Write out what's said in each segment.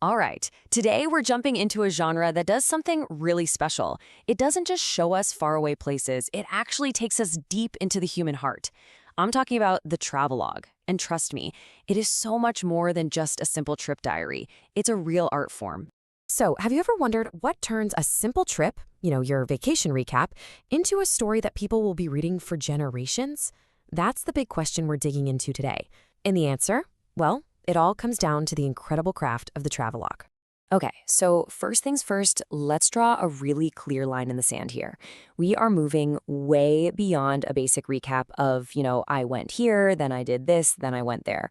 All right, today we're jumping into a genre that does something really special. It doesn't just show us faraway places, it actually takes us deep into the human heart. I'm talking about the travelogue. And trust me, it is so much more than just a simple trip diary. It's a real art form. So, have you ever wondered what turns a simple trip, your vacation recap, into a story that people will be reading for generations? That's the big question we're digging into today. And the answer? Well, it all comes down to the incredible craft of the travelogue. Okay, so first things first, let's draw a really clear line in the sand here. We are moving way beyond a basic recap of, I went here, then I did this, then I went there.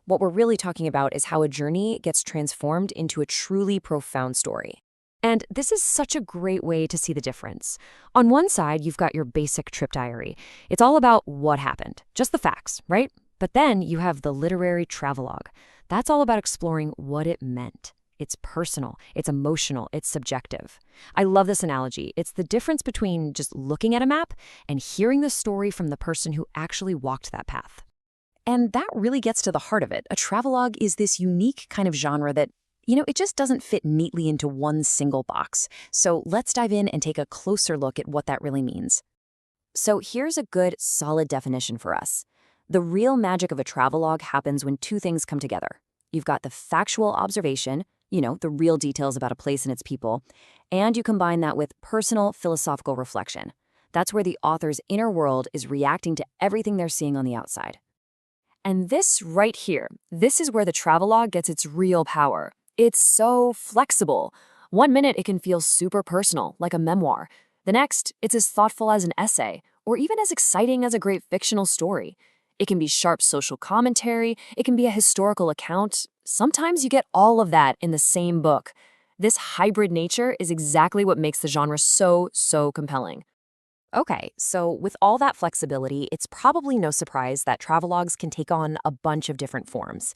What we're really talking about is how a journey gets transformed into a truly profound story. And this is such a great way to see the difference. On one side, you've got your basic trip diary. It's all about what happened, just the facts, right? But then you have the literary travelogue. That's all about exploring what it meant. It's personal, it's emotional, it's subjective. I love this analogy. It's the difference between just looking at a map and hearing the story from the person who actually walked that path. And that really gets to the heart of it. A travelogue is this unique kind of genre that, it just doesn't fit neatly into one single box. So let's dive in and take a closer look at what that really means. So here's a good, solid definition for us. The real magic of a travelogue happens when two things come together. You've got the factual observation, the real details about a place and its people, and you combine that with personal philosophical reflection. That's where the author's inner world is reacting to everything they're seeing on the outside. And this right here, this is where the travelogue gets its real power. It's so flexible. One minute it can feel super personal, like a memoir. The next, it's as thoughtful as an essay, or even as exciting as a great fictional story. It can be sharp social commentary, it can be a historical account. Sometimes you get all of that in the same book. This hybrid nature is exactly what makes the genre so compelling. Okay, so with all that flexibility, it's probably no surprise that travelogues can take on a bunch of different forms.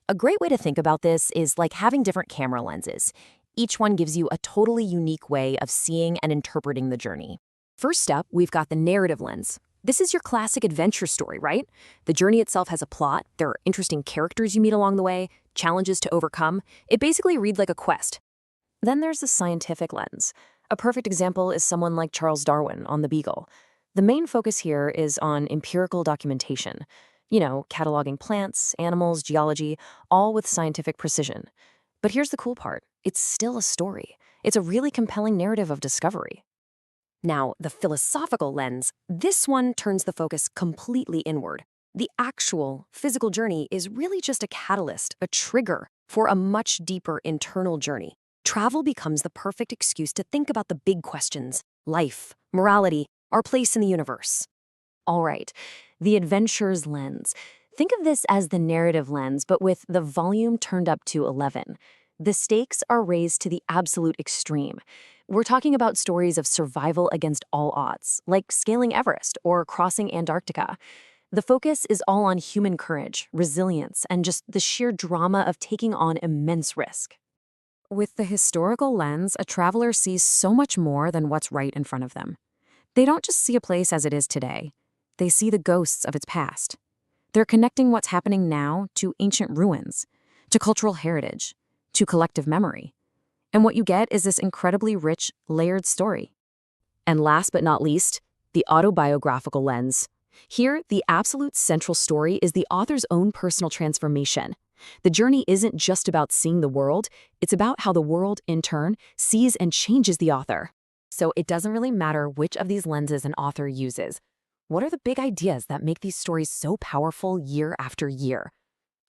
A great way to think about this is like having different camera lenses. Each one gives you a totally unique way of seeing and interpreting the journey. First up, we've got the narrative lens. This is your classic adventure story, right? The journey itself has a plot, there are interesting characters you meet along the way, challenges to overcome. It basically reads like a quest. Then there's the scientific lens. A perfect example is someone like Charles Darwin on The Beagle. The main focus here is on empirical documentation. Cataloging plants, animals, geology, all with scientific precision. But here's the cool part. It's still a story. It's a really compelling narrative of discovery. Now, the philosophical lens, this one turns the focus completely inward. The actual physical journey is really just a catalyst, a trigger for a much deeper internal journey. Travel becomes the perfect excuse to think about the big questions: life, morality, our place in the universe. All right, the adventure's lens. Think of this as the narrative lens, but with the volume turned up to 11. The stakes are raised to the absolute extreme. We're talking about stories of survival against all odds, like scaling Everest or crossing Antarctica. The focus is all on human courage, resilience, and just the sheer drama of taking on immense risk. With the historical lens, a traveler sees so much more than what's right in front of them. They don't just see a place as it is today. They see the ghosts of its past. They're connecting what's happening now to ancient ruins, to cultural heritage, to collective memory. And what you get is this incredibly rich, layered story. And last but not least, the autobiographical lens. Here, the absolute central story is the author's own personal transformation. The journey isn't just about seeing the world, it's about how the world, in turn, sees and changes the author. So it doesn't really matter which of these lenses an author uses. What are the big ideas that make these stories so powerful year after year?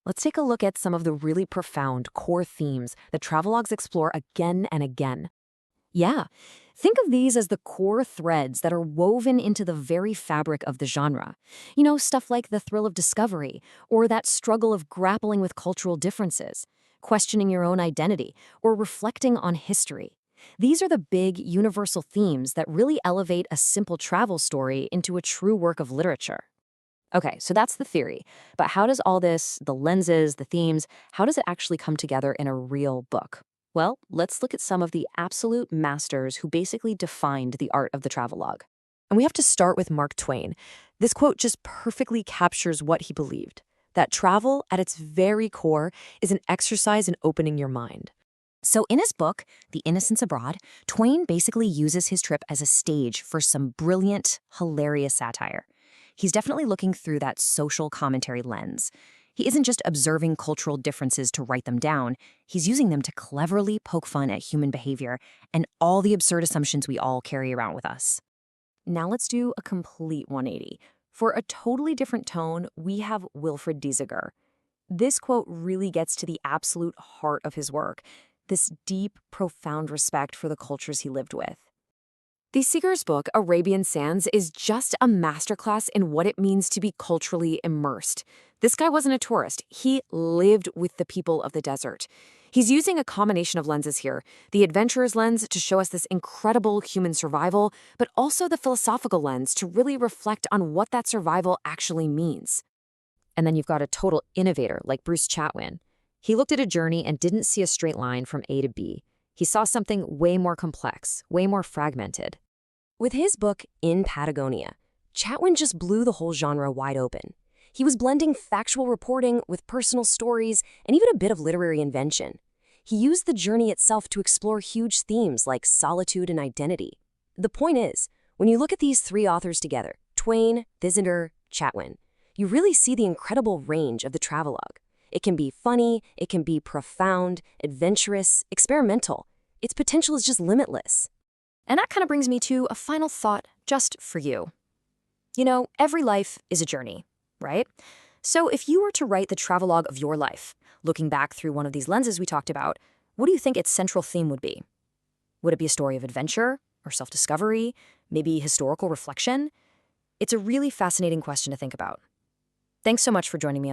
Let's take a look at some of the really profound core themes that travelogues explore again and again. Yeah, think of these as the core threads that are woven into the very fabric of the genre. Stuff like the thrill of discovery, or that struggle of grappling with cultural differences, questioning your own identity, or reflecting on history. These are the big, universal themes that really elevate a simple travel story into a true work of literature. Okay, so that's the theory. But how does all this, the lenses, the themes, how does it actually come together in a real book? Well, let's look at some of the absolute masters who basically defined the art of the travelogue. And we have to start with Mark Twain. This quote just perfectly captures what he believed, that travel, at its very core, is an exercise in opening your mind. So in his book, The Innocents Abroad, Twain basically uses his trip as a stage for some brilliant, hilarious satire. He's definitely looking through that social commentary lens. He isn't just observing cultural differences to write them down, he's using them to cleverly poke fun at human behavior and all the absurd assumptions we all carry around with us. Now let's do a complete 180. For a totally different tone, we have Wilfred Diesiger. This quote really gets to the absolute heart of his work, this deep, profound respect for the cultures he lived with. Diesiger's book, Arabian Sands, is just a masterclass in what it means to be culturally immersed. This guy wasn't a tourist. He lived with the people of the desert. He's using a combination of lenses here, the adventurer's lens to show us this incredible human survival, but also the philosophical lens to really reflect on what that survival actually means. And then you've got a total innovator like Bruce Chatwin. He looked at a journey and didn't see a straight line from A to B. He saw something way more complex, way more fragmented. With his book, In Patagonia, Chatwin just blew the whole genre wide open. He was blending factual reporting with personal stories and even a bit of literary invention. He used the journey itself to explore huge themes like solitude and identity. The point is, when you look at these three authors together, Twain, Diesiger, Chatwin, you really see the incredible range of the travelogue. It can be funny, it can be profound, adventurous, experimental. Its potential is just limitless. And that kind of brings me to a final thought just for you. You know, every life is a journey, right? So if you were to write the travelogue of your life, looking back through one of these lenses we talked about, what do you think its central theme would be? Would it be a story of adventure or self-discovery, maybe historical reflection? It's a really fascinating question to think about. Thanks so much for joining me on